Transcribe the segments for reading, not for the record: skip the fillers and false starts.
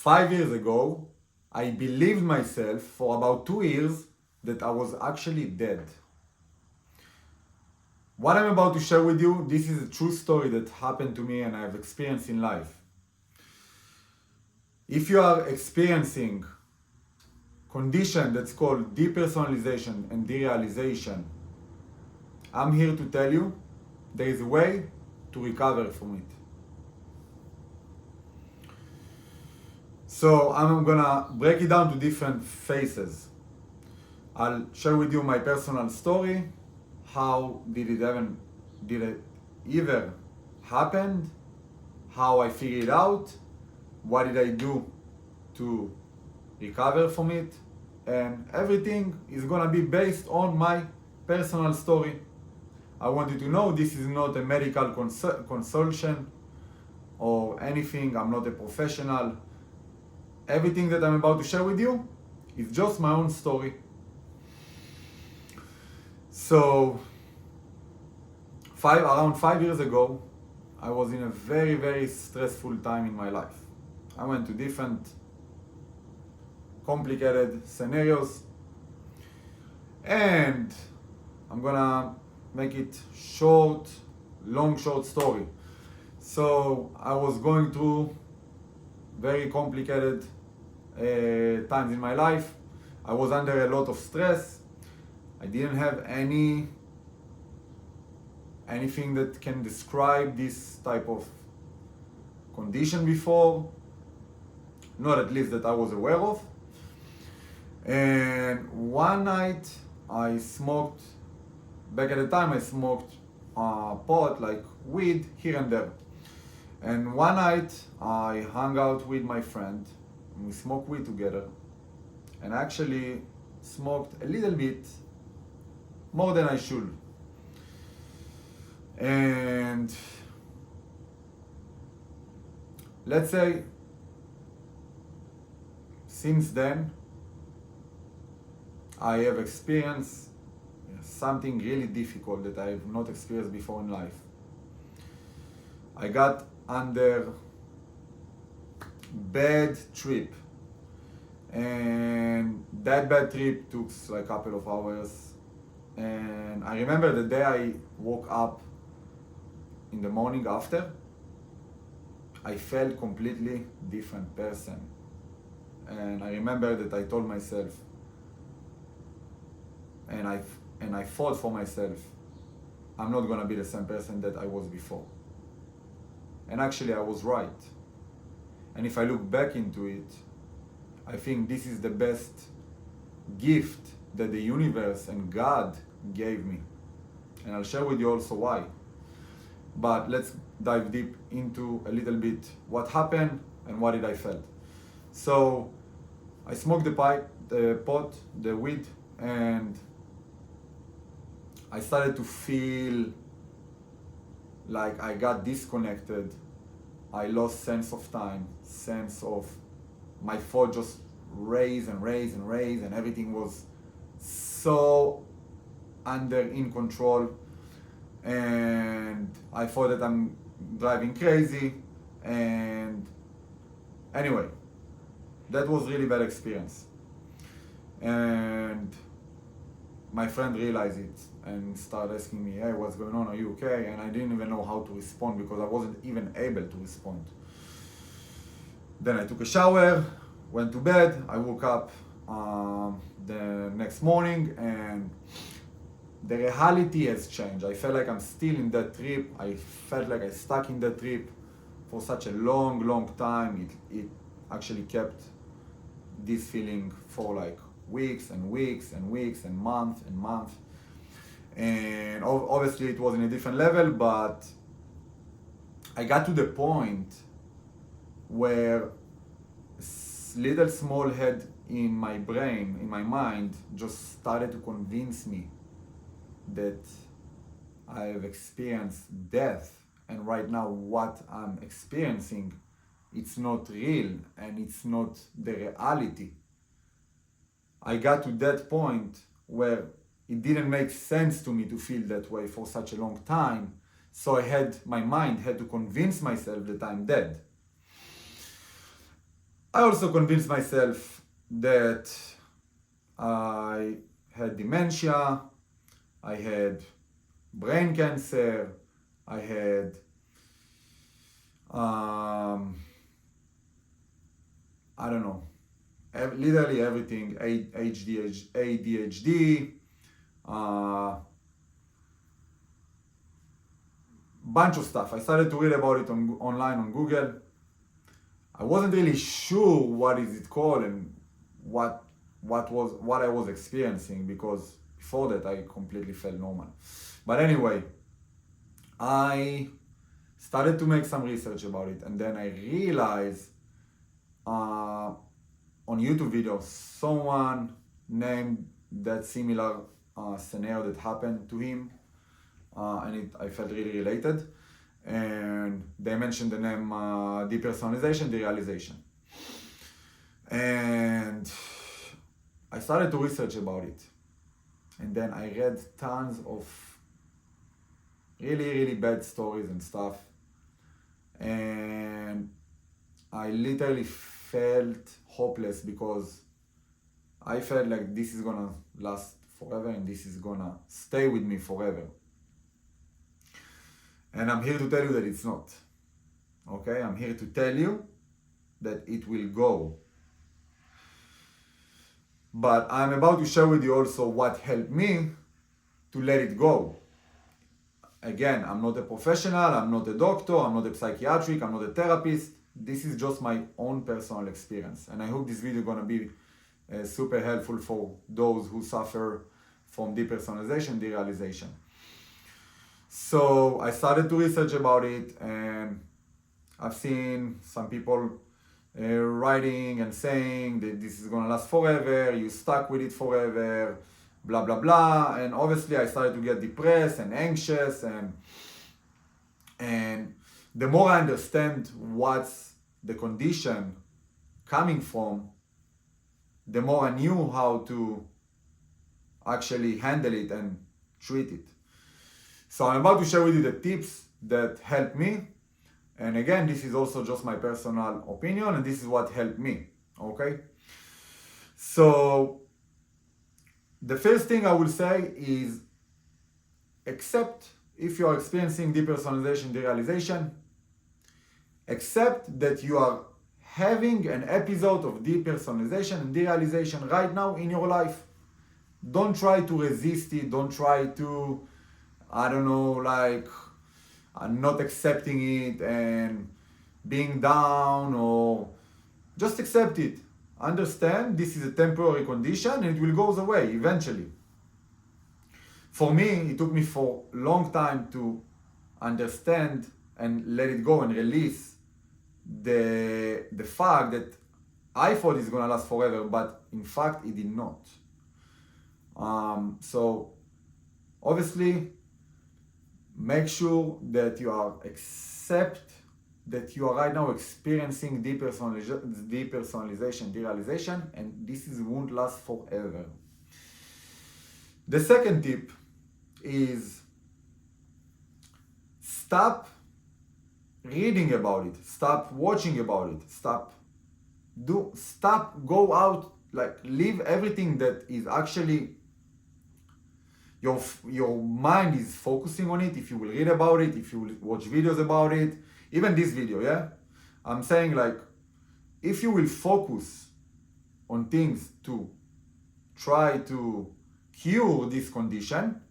5 years ago, I believed myself for about 2 years that I was actually dead. What I'm about to share with you, this is a true story that happened to me and I've experienced in life. If you are experiencing condition that's called depersonalization and derealization, I'm here to tell you there is a way to recover from it. So I'm gonna break it down to different phases. I'll share with you my personal story, how did it ever happen, how I figured it out, what did I do to recover from it, and everything is gonna be based on my personal story. I want you to know this is not a medical consultation or anything. I'm not a professional. Everything that I'm about to share with you is just my own story. So, around 5 years ago, I was in a very, very stressful time in my life. I went to different complicated scenarios, and I'm gonna make it short story. So I was going through very complicated times in my life. I was under a lot of stress. I didn't have anything that can describe this type of condition before, not at least that I was aware of. And one night I smoked, back at the time I smoked pot, like weed, here and there. And one night I hung out with my friend and we smoked weed together, and actually smoked a little bit more than I should. And let's say since then I have experienced something really difficult that I have not experienced before in life. I got under bad trip, and that bad trip took like a couple of hours. And I remember the day I woke up in the morning after, I felt completely different person. And I remember that I told myself, and I fought for myself, I'm not gonna be the same person that I was before. And actually I was right. And if I look back into it, I think this is the best gift that the universe and God gave me. And I'll share with you also why. But let's dive deep into a little bit what happened and what did I felt. So I smoked the pot, the weed, and I started to feel like I got disconnected. I lost sense of time, sense of my thought just raised and raised and raised, and everything was so in control. And I thought that I'm driving crazy. And anyway, that was really bad experience. And my friend realized it and started asking me, hey, what's going on? Are you okay? And I didn't even know how to respond because I wasn't even able to respond. Then I took a shower, went to bed. I woke up the next morning and the reality has changed. I felt like I'm still in that trip. I felt like I stuck in that trip for such a long time. It actually kept this feeling for like weeks and weeks and weeks and months and months. And obviously it was in a different level, but I got to the point where little small head in my brain, in my mind, just started to convince me that I have experienced death, and right now what I'm experiencing, it's not real and it's not the reality. I got to that point where it didn't make sense to me to feel that way for such a long time, so my mind had to convince myself that I'm dead. I also convinced myself that I had dementia, I had brain cancer, I had I don't know, literally everything, ADHD, bunch of stuff. I started to read about it online on Google. I wasn't really sure what is it called and what I was experiencing, because before that I completely felt normal. But anyway, I started to make some research about it, and then I realized on YouTube videos someone named that similar scenario that happened to him, and I felt really related. And they mentioned the name Depersonalization, Derealization. And I started to research about it. And then I read tons of really, really bad stories and stuff. And I literally felt hopeless, because I felt like this is gonna last forever and this is gonna stay with me forever. And I'm here to tell you that it's not. Okay? I'm here to tell you that it will go. But I'm about to share with you also what helped me to let it go. Again, I'm not a professional, I'm not a doctor, I'm not a psychiatric, I'm not a therapist. This is just my own personal experience. And I hope this video is gonna be super helpful for those who suffer from depersonalization, derealization. So I started to research about it, and I've seen some people writing and saying that this is gonna last forever, you stuck with it forever, blah blah blah. And obviously I started to get depressed and anxious, and the more I understand what's the condition coming from, the more I knew how to actually handle it and treat it. So I'm about to share with you the tips that helped me. And again, this is also just my personal opinion, and this is what helped me, okay? So the first thing I will say is accept if you are experiencing depersonalization, derealization. Accept that you are having an episode of depersonalization and derealization right now in your life. Don't try to resist it. Don't try to, I don't know, like not accepting it and being down, or just accept it. Understand this is a temporary condition and it will go away eventually. For me, it took me for a long time to understand and let it go and release the fact that I thought it's gonna last forever, but in fact it did not. So obviously, make sure that you are accept that you are right now experiencing depersonalization, derealization, and this won't last forever. The second tip is stop reading about it, stop watching about it, stop go out, like leave everything that is actually your mind is focusing on it. If you will read about it, if you will watch videos about it, even this video, yeah? I'm saying, like, if you will focus on things to try to cure this condition,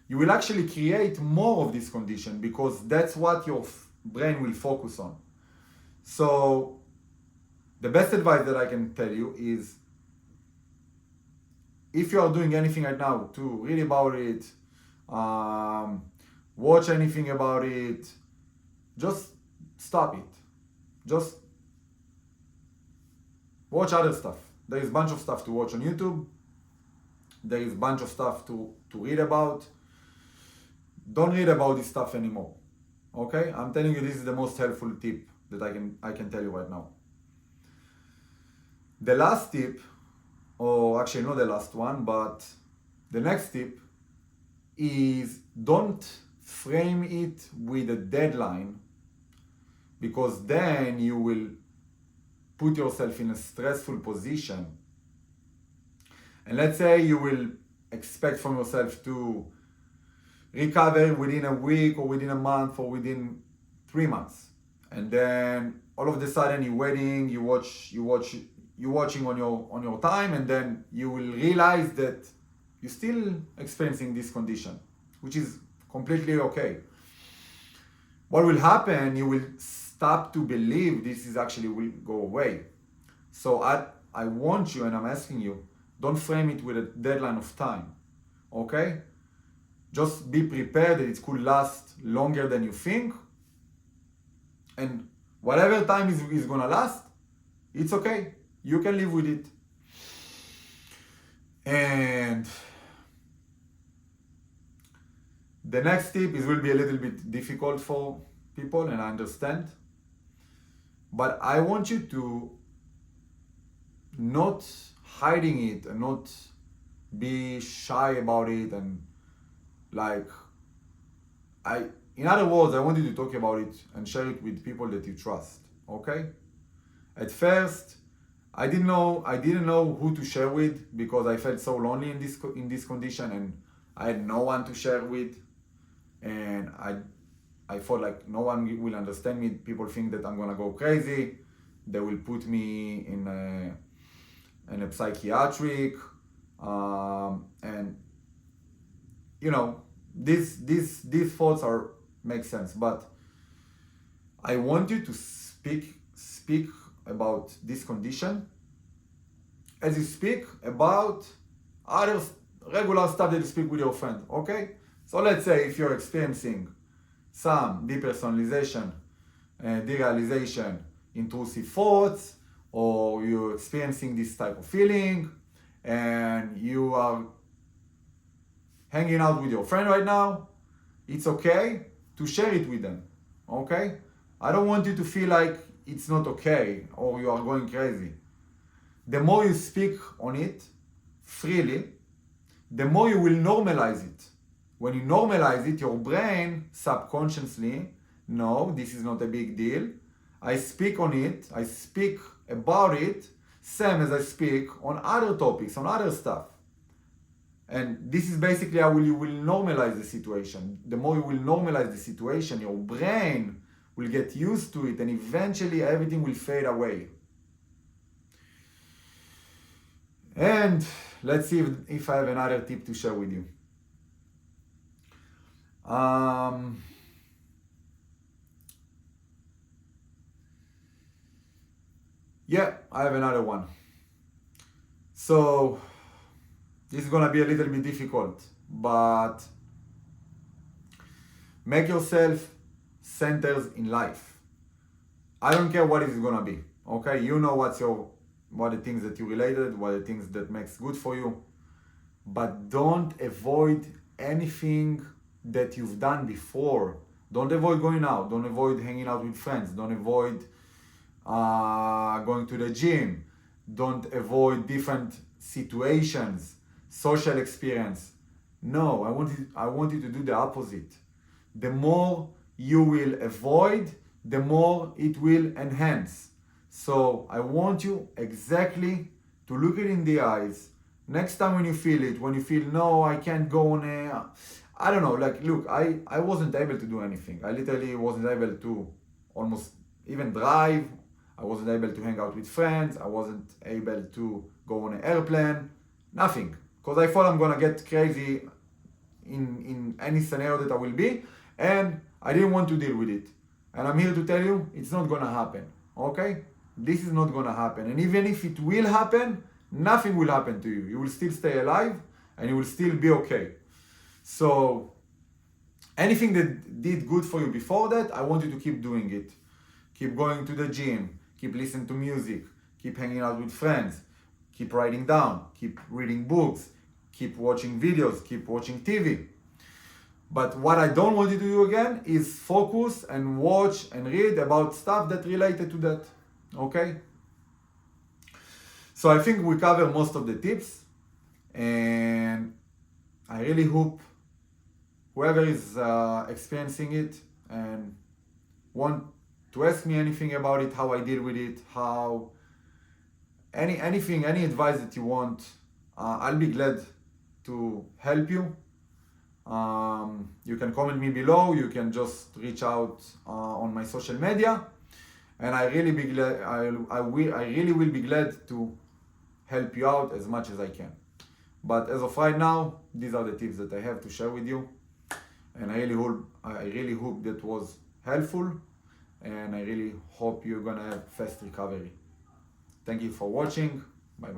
you will actually create more of this condition, because that's what your brain will focus on. So the best advice that I can tell you is, if you are doing anything right now to read about it, watch anything about it, just stop it. Just watch other stuff. There is a bunch of stuff to watch on YouTube. There is a bunch of stuff to read about. Don't read about this stuff anymore. Okay? I'm telling you, this is the most helpful tip that I can tell you right now. The last tip, or actually not the last one, but the next tip is, don't frame it with a deadline, because then you will put yourself in a stressful position, and let's say you will expect from yourself to recover within a week or within a month or within 3 months, and then all of a sudden you're waiting, you're watching on your time, and then you will realize that you're still experiencing this condition, which is completely okay. What will happen, you will stop to believe this is actually will go away. So I want you, and I'm asking you, don't frame it with a deadline of time, okay? Just be prepared that it could last longer than you think, and whatever time is gonna last, it's okay. You can live with it. And the next tip will be a little bit difficult for people, and I understand. But I want you to not hiding it and not be shy about it, and in other words, I want you to talk about it and share it with people that you trust, okay? At first, I didn't know who to share with, because I felt so lonely in this condition, and I had no one to share with, and I felt like no one will understand me. People think that I'm gonna go crazy. They will put me in a psychiatric, and you know, these thoughts make sense. But I want you to speak about this condition as you speak about other regular stuff that you speak with your friend, okay? So let's say if you're experiencing some depersonalization, derealization, intrusive thoughts, or you're experiencing this type of feeling, and you are hanging out with your friend right now, it's okay to share it with them, okay? I don't want you to feel like it's not okay or you are going crazy. The more you speak on it freely, the more you will normalize it. When you normalize it, your brain subconsciously, no, this is not a big deal. I speak on it, I speak about it, same as I speak on other topics, on other stuff. And this is basically how you will normalize the situation. The more you will normalize the situation, your brain will get used to it, and eventually everything will fade away. And let's see if I have another tip to share with you. Yeah, I have another one. So this is gonna be a little bit difficult, but make yourself centers in life. I don't care what it's gonna be, okay? You know what the things that you related, what the things that makes good for you, but don't avoid anything that you've done before. Don't avoid going out, don't avoid hanging out with friends, don't avoid going to the gym, don't avoid different situations, social experience. No, I want you to do the opposite. The more you will avoid, the more it will enhance. So I want you exactly to look it in the eyes. Next time when you feel it, when you feel, no, I can't go on I don't know, like, look, I wasn't able to do anything. I literally wasn't able to almost even drive. I wasn't able to hang out with friends. I wasn't able to go on an airplane. Nothing. Because I thought I'm gonna get crazy in any scenario that I will be, and I didn't want to deal with it. And I'm here to tell you, it's not gonna happen, okay? This is not gonna happen. And even if it will happen, nothing will happen to you. You will still stay alive, and you will still be okay. So anything that did good for you before that, I want you to keep doing it. Keep going to the gym, keep listening to music, keep hanging out with friends, keep writing down, keep reading books, keep watching videos, keep watching TV. But what I don't want you to do again is focus and watch and read about stuff that related to that, okay? So I think we covered most of the tips, and I really hope whoever is experiencing it and want to ask me anything about it, how I deal with it, how anything, any advice that you want, I'll be glad to help you. You can comment me below, you can just reach out on my social media, and I really be glad, I really will be glad to help you out as much as I can. But as of right now, these are the tips that I have to share with you, and I really hope that was helpful, and I really hope you're gonna have fast recovery. Thank you for watching. Bye bye.